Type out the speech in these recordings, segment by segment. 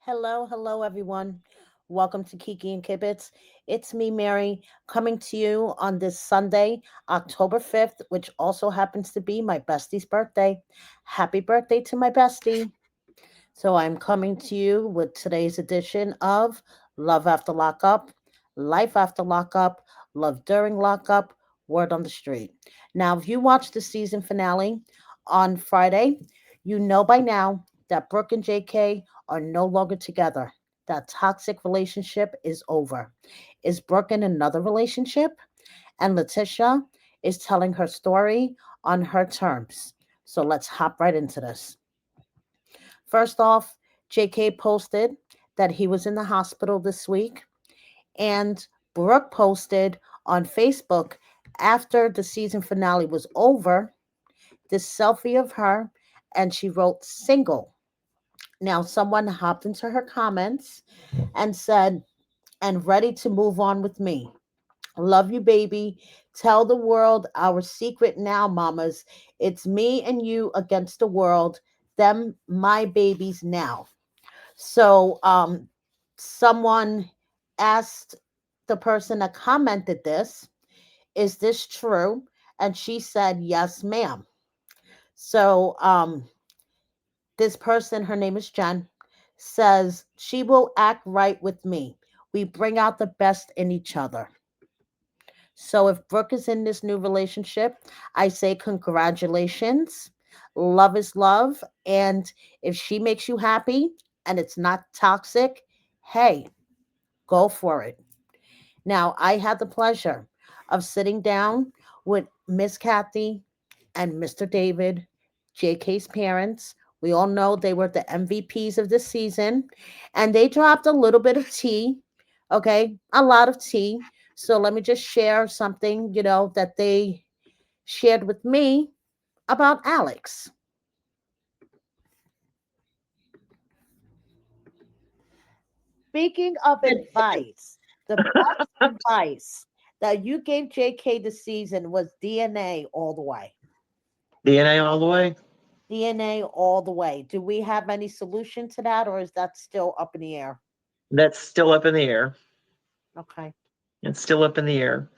Hello, everyone. Welcome to Kiki and Kibitz. It's me, Mary, coming to you on this Sunday, October 5th, which also happens to be my bestie's birthday. Happy birthday to my bestie. So I'm coming to you with today's edition of Love After Lockup, Life After Lockup, Love During Lockup, Word on the Street. Now, if you watched the season finale on Friday, you know by now that Brooke and JK are no longer together. That toxic relationship is over. Is Brooke in another relationship? And Letitia is telling her story on her terms. So let's hop right into this. First off, JK posted that he was in the hospital this week, and Brooke posted on Facebook after the season finale was over this selfie of her, and she wrote single. Now, someone hopped into her comments and said, and ready to move on with me. Love you, baby. Tell the world our secret now, mamas. It's me and you against the world. Them, my babies now. So someone asked the person that commented this, is this true? And she said, yes, ma'am. So this person, her name is Jen, says she will act right with me. We bring out the best in each other. So if Brooke is in this new relationship, I say congratulations. Love is love. And if she makes you happy and it's not toxic, hey, go for it. Now, I had the pleasure of sitting down with Miss Kathy and Mr. David, JK's parents. We all know they were the MVPs of this season, and they dropped a little bit of tea, okay? A lot of tea. So let me just share something, that they shared with me about Alex. Speaking of advice, the best advice that you gave JK this season was DNA all the way. DNA all the way. DNA all the way. Do we have any solution to that, or is that still up in the air? That's still up in the air. Okay, It's still up in the air.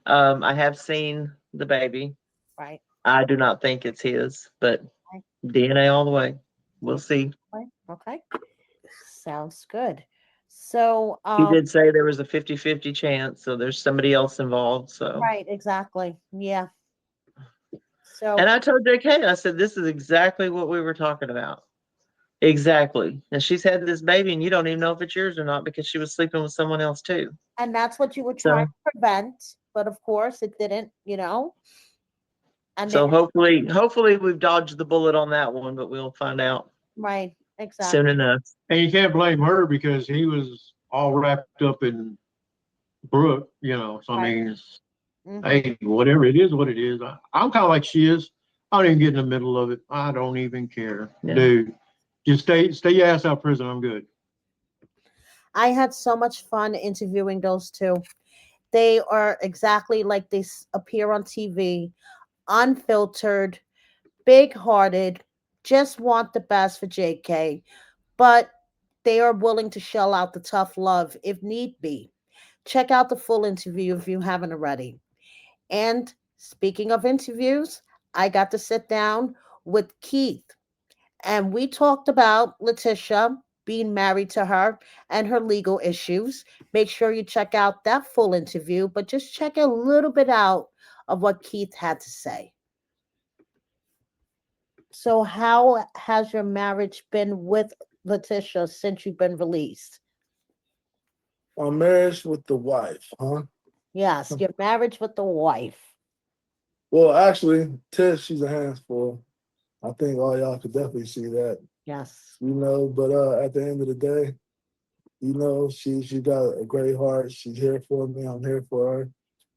I have seen the baby. right. I do not think it's his, but Okay. DNA all the way. We'll see. Okay. Sounds good. So, He did say there was a 50-50 chance, so there's somebody else involved. So, right, exactly. Yeah. So, and I told JK, I said, this is exactly what we were talking about. Exactly. And she's had this baby, and you don't even know if it's yours or not because she was sleeping with someone else too. and that's what you were trying So, to prevent, but of course it didn't. And so it, hopefully we've dodged the bullet on that one, but we'll find out right, soon exactly. enough. And you can't blame her because he was all wrapped up in Brooke, So I Right. mean, Mm-hmm. hey, whatever it is, what it is. I'm kind of like she is. I don't even get in the middle of it. I don't even care, Yeah. dude. Just stay your ass out of prison. I'm good. I had so much fun interviewing those two. They are exactly like appear on TV, unfiltered, big hearted, just want the best for JK, but they are willing to shell out the tough love if need be. Check out the full interview if you haven't already. And speaking of interviews, I got to sit down with Keith, and we talked about Letitia being married to her and her legal issues. Make sure you check out that full interview, but just check a little bit out of what Keith had to say. So, how has your marriage been with Letitia since you've been released? My marriage with the wife, huh? Yes, your marriage with the wife. Well, actually, Tess, she's a handful. I think all y'all could definitely see that, Yes. But at the end of the day, she got a great heart. She's here for me. I'm here for her.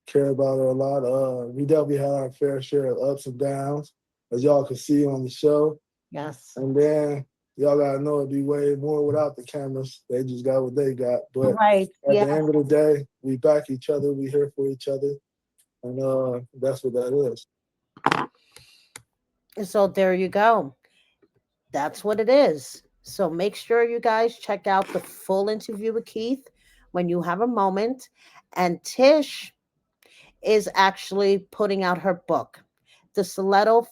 Care about her a lot. We definitely had our fair share of ups and downs, as y'all can see on the show. Yes. And then y'all gotta know it'd be way more without the cameras. They just got what they got. But Right. at the Yeah. end of the day, we back each other. We here for each other. And that's what that is. So there you go. That's what it is. So make sure you guys check out the full interview with Keith when you have a moment. And Tish is actually putting out her book. The Stiletto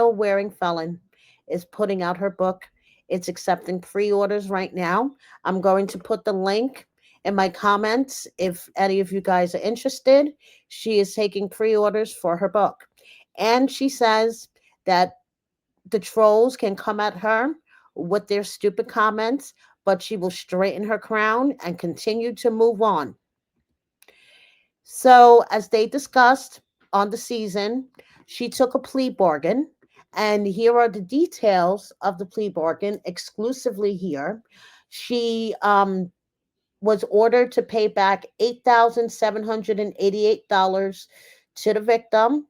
wearing felon is putting out her book. It's accepting pre-orders right now. I'm going to put the link in my comments if any of you guys are interested. She is taking pre-orders for her book. And she says that the trolls can come at her with their stupid comments, but she will straighten her crown and continue to move on. So, as they discussed on the season, she took a plea bargain. And here are the details of the plea bargain exclusively here. She was ordered to pay back $8,788 to the victim.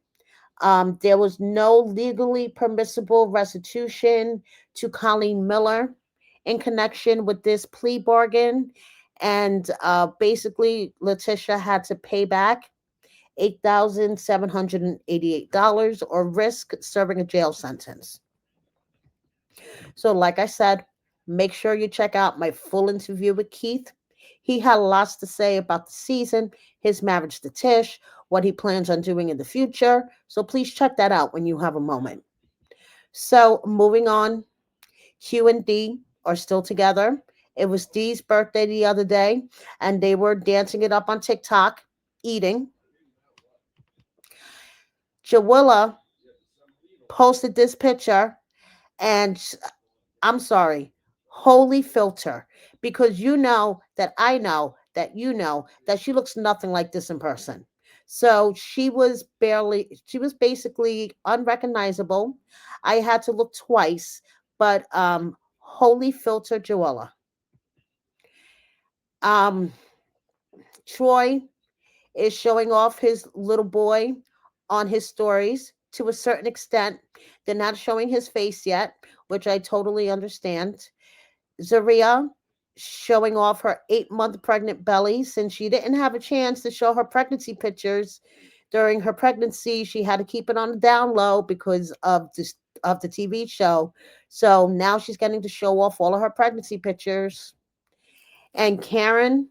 There was no legally permissible restitution to Colleen Miller in connection with this plea bargain. And basically, Letitia had to pay back $8,788 or risk serving a jail sentence. So, like I said, make sure you check out my full interview with Keith. He had lots to say about the season, his marriage to Tish, what he plans on doing in the future. So please check that out when you have a moment. So moving on, Q and D are still together. It was Dee's birthday the other day, and they were dancing it up on TikTok, eating. Jawilla posted this picture, and I'm sorry, holy filter, because you know that I know that you know that she looks nothing like this in person. So she was basically unrecognizable. I had to look twice, but holy filter Joella. Um, Troy is showing off his little boy on his stories to a certain extent. They're not showing his face yet, which I totally understand. Zaria showing off her 8-month pregnant belly since she didn't have a chance to show her pregnancy pictures during her pregnancy. She had to keep it on the down low because of the TV show. So now she's getting to show off all of her pregnancy pictures. And Karen,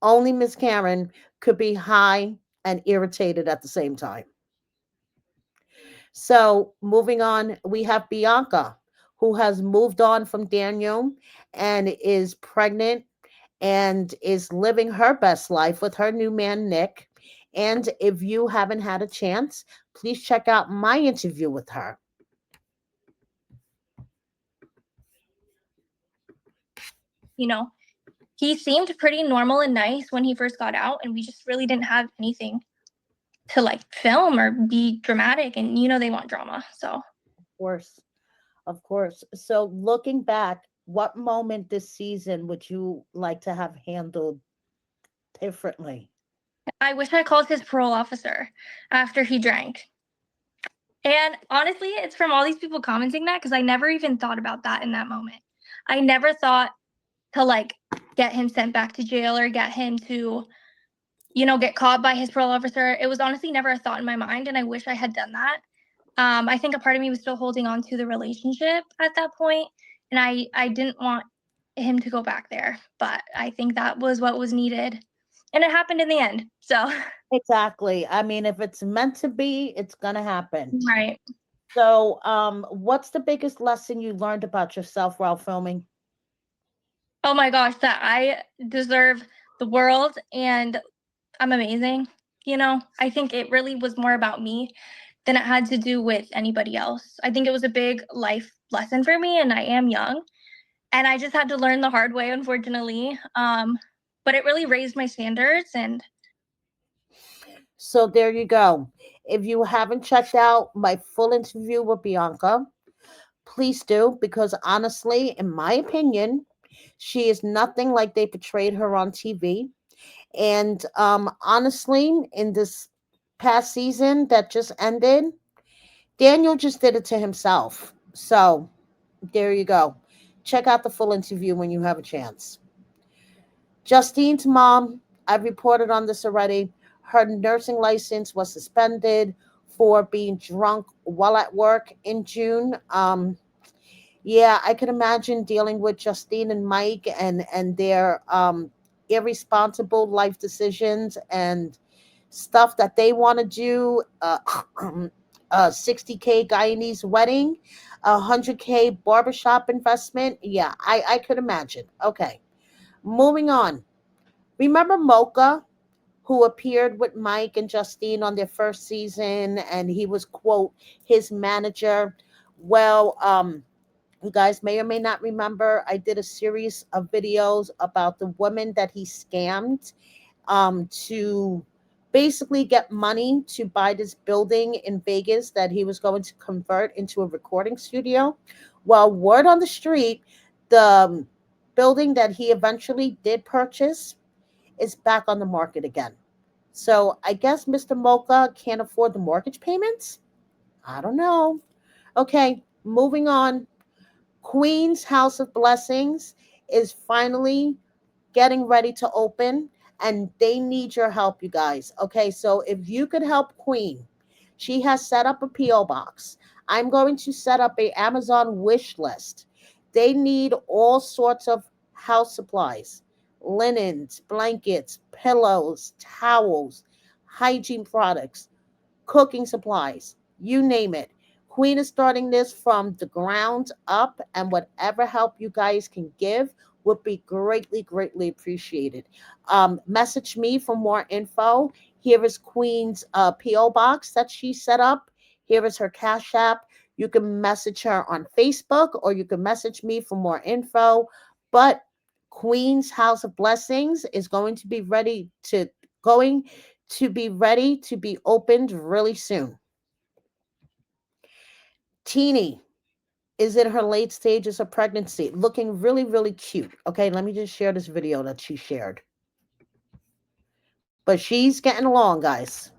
only Miss Karen could be high and irritated at the same time. So moving on, we have Bianca, who has moved on from Daniel and is pregnant and is living her best life with her new man, Nick. And if you haven't had a chance, please check out my interview with her. You know, he seemed pretty normal and nice when he first got out, and we just really didn't have anything to like film or be dramatic. And they want drama. So, Of course. Of course. So looking back, what moment this season would you like to have handled differently? I wish I called his parole officer after he drank. And honestly, it's from all these people commenting that, because I never even thought about that in that moment. I never thought to like get him sent back to jail or get him to, get caught by his parole officer. It was honestly never a thought in my mind, and I wish I had done that. I think a part of me was still holding on to the relationship at that point, and I didn't want him to go back there. But I think that was what was needed, and it happened in the end. So, Exactly. I mean, if it's meant to be, it's gonna happen. right. So, what's the biggest lesson you learned about yourself while filming? Oh my gosh, that I deserve the world and I'm amazing. I think it really was more about me than it had to do with anybody else. I think it was a big life lesson for me, and I am young, and I just had to learn the hard way, unfortunately. But it really raised my standards, and So there you go. If you haven't checked out my full interview with Bianca, please do, because honestly, in my opinion, she is nothing like they portrayed her on TV. And honestly, in this past season that just ended, Daniel just did it to himself. So there you go. Check out the full interview when you have a chance. Justine's mom, I've reported on this already. Her nursing license was suspended for being drunk while at work in June. Yeah, I can imagine dealing with Justine and Mike and their irresponsible life decisions and stuff that they want to do. 60K Guyanese wedding, 100K barbershop investment. Yeah, I could imagine. Okay, moving on. Remember Mocha, who appeared with Mike and Justine on their first season, and he was, quote, his manager. Well, you guys may or may not remember, I did a series of videos about the woman that he scammed to basically get money to buy this building in Vegas that he was going to convert into a recording studio. Well, word on the street, the building that he eventually did purchase is back on the market again. So I guess Mr. Mocha can't afford the mortgage payments. I don't know. Okay, moving on. Queen's House of Blessings is finally getting ready to open, and they need your help, you guys. Okay, so if you could help Queen, she has set up a PO box. I'm going to set up a Amazon wish list. They need all sorts of house supplies, linens, blankets, pillows, towels, hygiene products, cooking supplies, you name it. Queen is starting this from the ground up, and whatever help you guys can give would be greatly, greatly appreciated. Message me for more info. Here is Queen's P.O. box that she set up. Here is her Cash App. You can message her on Facebook or you can message me for more info. But Queen's House of Blessings is going to be ready to be opened really soon. Teeny is in her late stages of pregnancy, looking really, really cute. Okay, let me just share this video that she shared. But she's getting along, guys.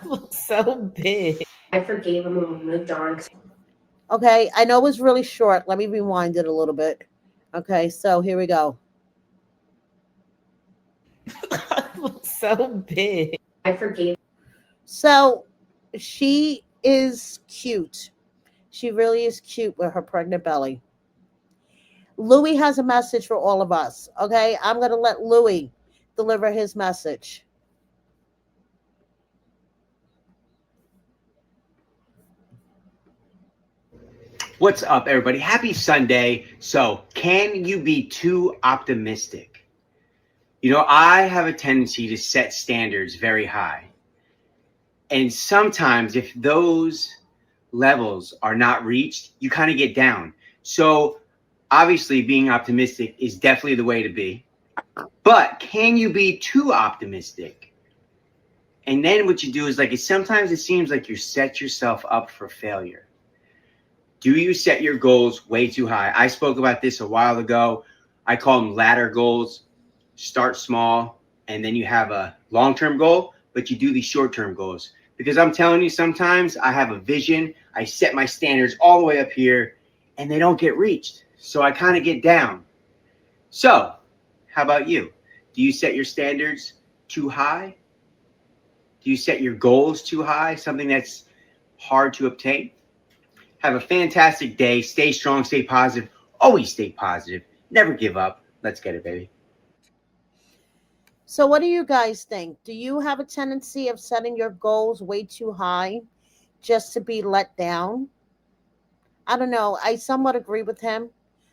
Looks so big. I forgave him when we moved on. Okay, I know it was really short. Let me rewind it a little bit. Okay, so here we go. Looks so big. I forgave. So she is cute. She really is cute with her pregnant belly. Louis has a message for all of us. Okay, I'm going to let Louis deliver his message. What's up, everybody? Happy Sunday. So, can you be too optimistic? You know, I have a tendency to set standards very high. And sometimes, if those levels are not reached, you kind of get down. So, obviously, being optimistic is definitely the way to be. But can you be too optimistic? And then what you do is sometimes it seems like you set yourself up for failure. Do you set your goals way too high? I spoke about this a while ago. I call them ladder goals. Start small, and then you have a long-term goal, but you do these short-term goals. Because I'm telling you, sometimes I have a vision. I set my standards all the way up here, and they don't get reached. So I kind of get down. So how about you? Do you set your standards too high? Do you set your goals too high? Something that's hard to obtain? Have a fantastic day. Stay strong, stay positive. Always stay positive. Never give up. Let's get it, baby. So, what do you guys think? Do you have a tendency of setting your goals way too high just to be let down? I don't know. I somewhat agree with him.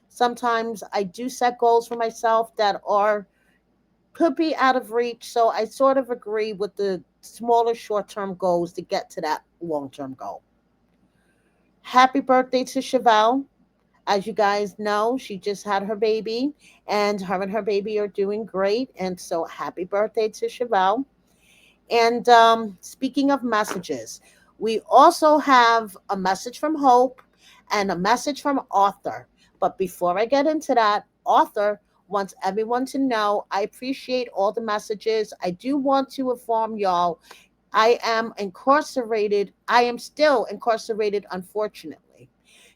Sometimes I do set goals for myself that are could be out of reach. So I sort of agree with the smaller short-term goals to get to that long-term goal. Happy birthday to Chevelle. As you guys know, she just had her baby, and her baby are doing great. And so, happy birthday to Chevelle. And speaking of messages, we also have a message from Hope and a message from Arthur. But before I get into that, Arthur wants everyone to know I appreciate all the messages. I do want to inform y'all I am incarcerated. I am still incarcerated, unfortunately.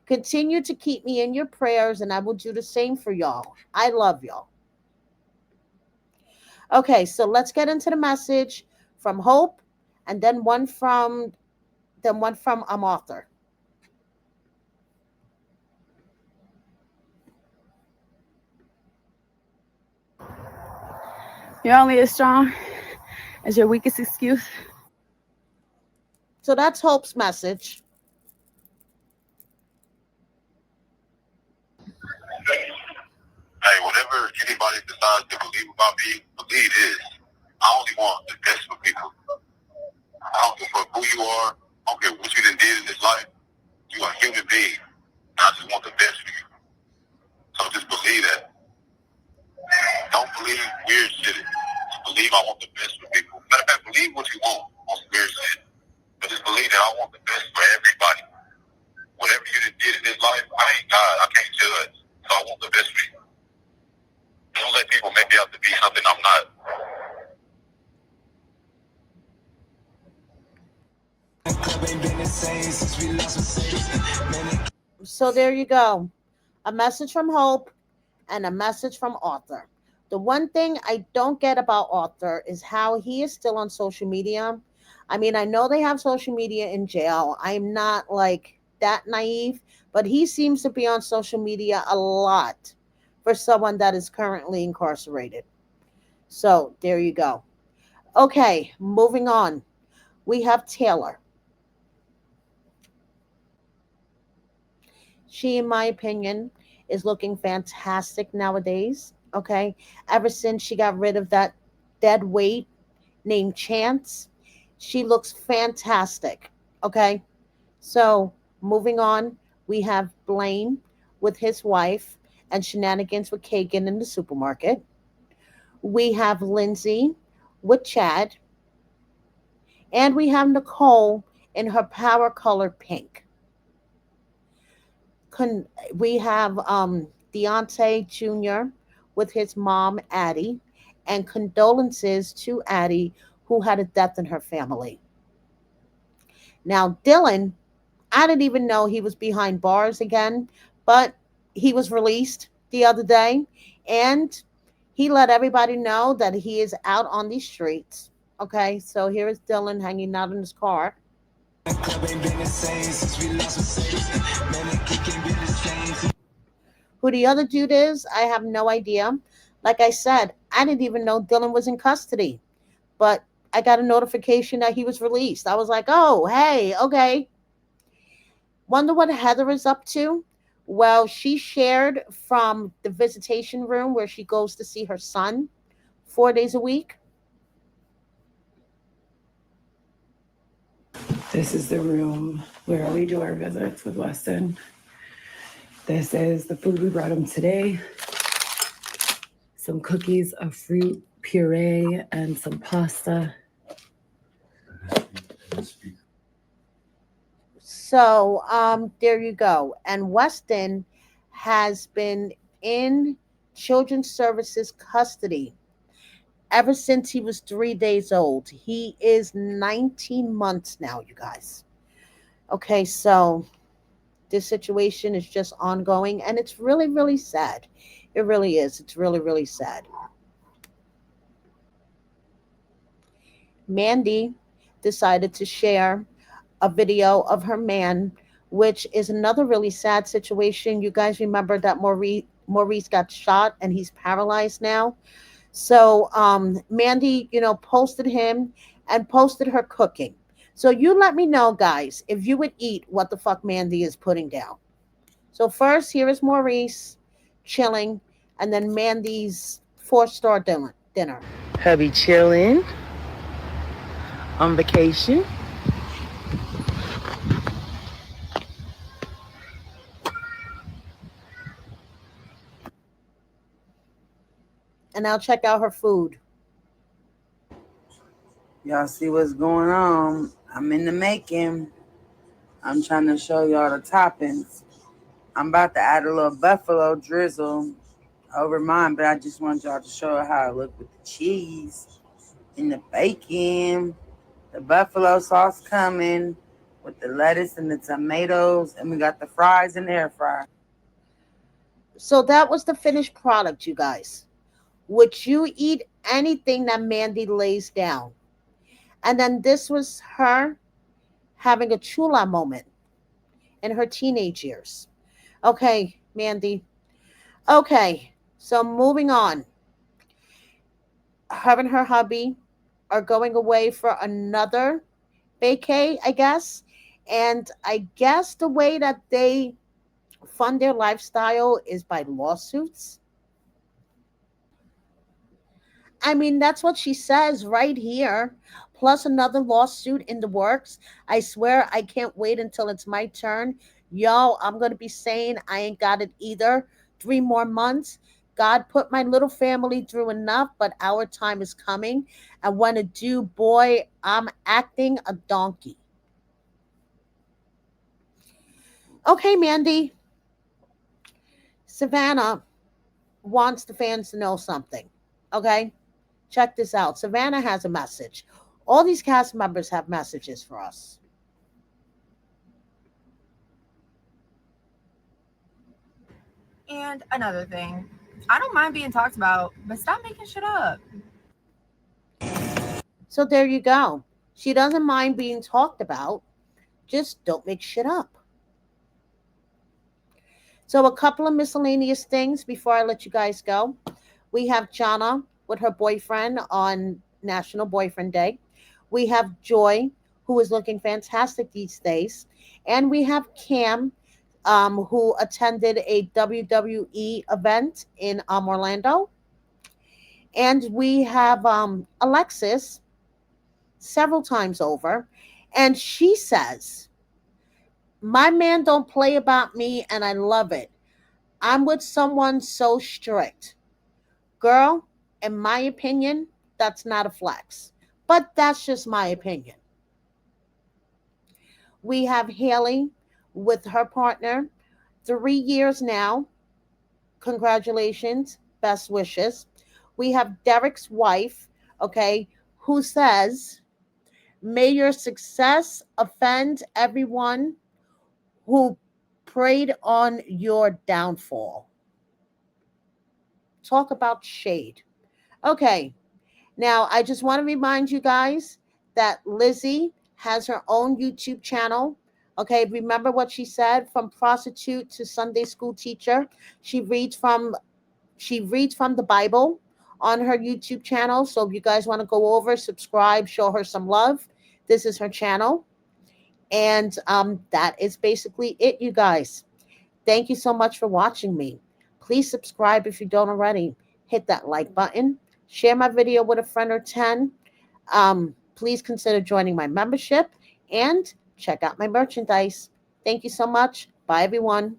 Continue to keep me in your prayers, and I will do the same for y'all. I love y'all. Okay, so let's get into the message from Hope, and then one from Arthur. You're only as strong as your weakest excuse. So that's Hope's message. Hey, whatever anybody decides to believe about me, believe this. I only want the best for people. I don't give a fuck who you are. I don't care what you done did in this life. You are a human being. I just want the best for you. So just believe that. Don't believe weird shit. Just believe I want the best for people. Matter of fact, believe what you want on some weird shit. But just believe that I want the best for everybody. Whatever you done did in this life, I ain't God. I can't judge. So I want the best for you. Don't let people make me out to be something I'm not. So there you go. A message from Hope and a message from Arthur. The one thing I don't get about Arthur is how he is still on social media. I mean, I know they have social media in jail. I'm not like that naive, but he seems to be on social media a lot for someone that is currently incarcerated. So there you go. Okay, moving on. We have Taylor. She, in my opinion, is looking fantastic nowadays. Okay. Ever since she got rid of that dead weight named Chance, she looks fantastic. Okay. So moving on, we have Blaine with his wife and shenanigans with Kagan in the supermarket. We have Lindsay with Chad. And we have Nicole in her power color pink. We have Deontay Jr. with his mom, Addie, and condolences to Addie, who had a death in her family. Now, Dylan, I didn't even know he was behind bars again, but he was released the other day, and he let everybody know that he is out on these streets. Okay, so here is Dylan hanging out in his car. Who the other dude is, I have no idea. Like I said, I didn't even know Dylan was in custody, but I got a notification that he was released. I was like, oh, hey, okay. Wonder what Heather is up to? Well, she shared from the visitation room where she goes to see her son 4 days a week. This is the room where we do our visits with Weston. This is the food we brought him today. Some cookies, a fruit puree, and some pasta. So there you go. And Weston has been in Children's Services custody ever since he was 3 days old. He is 19 months now, you guys. Okay, so this situation is just ongoing and it's really, really sad. It really is. It's really, really sad. Mandy decided to share a video of her man, which is another really sad situation. You guys remember that Maurice got shot and he's paralyzed now. So Mandy, posted him and posted her cooking. So you let me know, guys, if you would eat what the fuck Mandy is putting down. So first, here is Maurice chilling, and then Mandy's 4-star dinner. Hubby chilling on vacation. And now check out her food. Y'all see what's going on? I'm in the making. I'm trying to show y'all the toppings. I'm about to add a little buffalo drizzle over mine, but I just want y'all to show how it look with the cheese and the bacon. The buffalo sauce coming with the lettuce and the tomatoes, and we got the fries in the air fryer. So that was the finished product, you guys. Would you eat anything that Mandy lays down? And then this was her having a chula moment in her teenage years. Okay, Mandy. Okay, so moving on. her and her hubby are going away for another vacay, I guess. And I guess the way that they fund their lifestyle is by lawsuits. I mean, that's what she says right here. Plus another lawsuit in the works. I swear I can't wait until it's my turn. Yo, I'm going to be saying I ain't got it either. 3 more months. God put my little family through enough, but our time is coming. And when it do, boy, I'm acting a donkey. Okay, Mandy. Savannah wants the fans to know something. Okay? Check this out. Savannah has a message. All these cast members have messages for us. And another thing, I don't mind being talked about, but stop making shit up. So there you go. She doesn't mind being talked about. Just don't make shit up. So a couple of miscellaneous things before I let you guys go. We have Jana with her boyfriend on National Boyfriend Day. We have Joy, who is looking fantastic these days. And we have Cam, who attended a WWE event in Orlando. And we have Alexis several times over. And she says, my man don't play about me, and I love it. I'm with someone so strict. Girl, in my opinion, that's not a flex. But that's just my opinion. We have Haley with her partner, 3 years now. Congratulations, best wishes. We have Derek's wife, okay, who says, may your success offend everyone who preyed on your downfall. Talk about shade. Okay, now I just want to remind you guys that Lizzie has her own YouTube channel. Okay, remember what she said, from prostitute to Sunday school teacher. She reads from the Bible on her YouTube channel. So if you guys want to go over, subscribe, show her some love, this is her channel. And that is basically it, you guys. Thank you so much for watching me. Please subscribe if you don't already. Hit that like button. Share my video with a friend or 10. Please consider joining my membership and check out my merchandise. Thank you so much. Bye, everyone.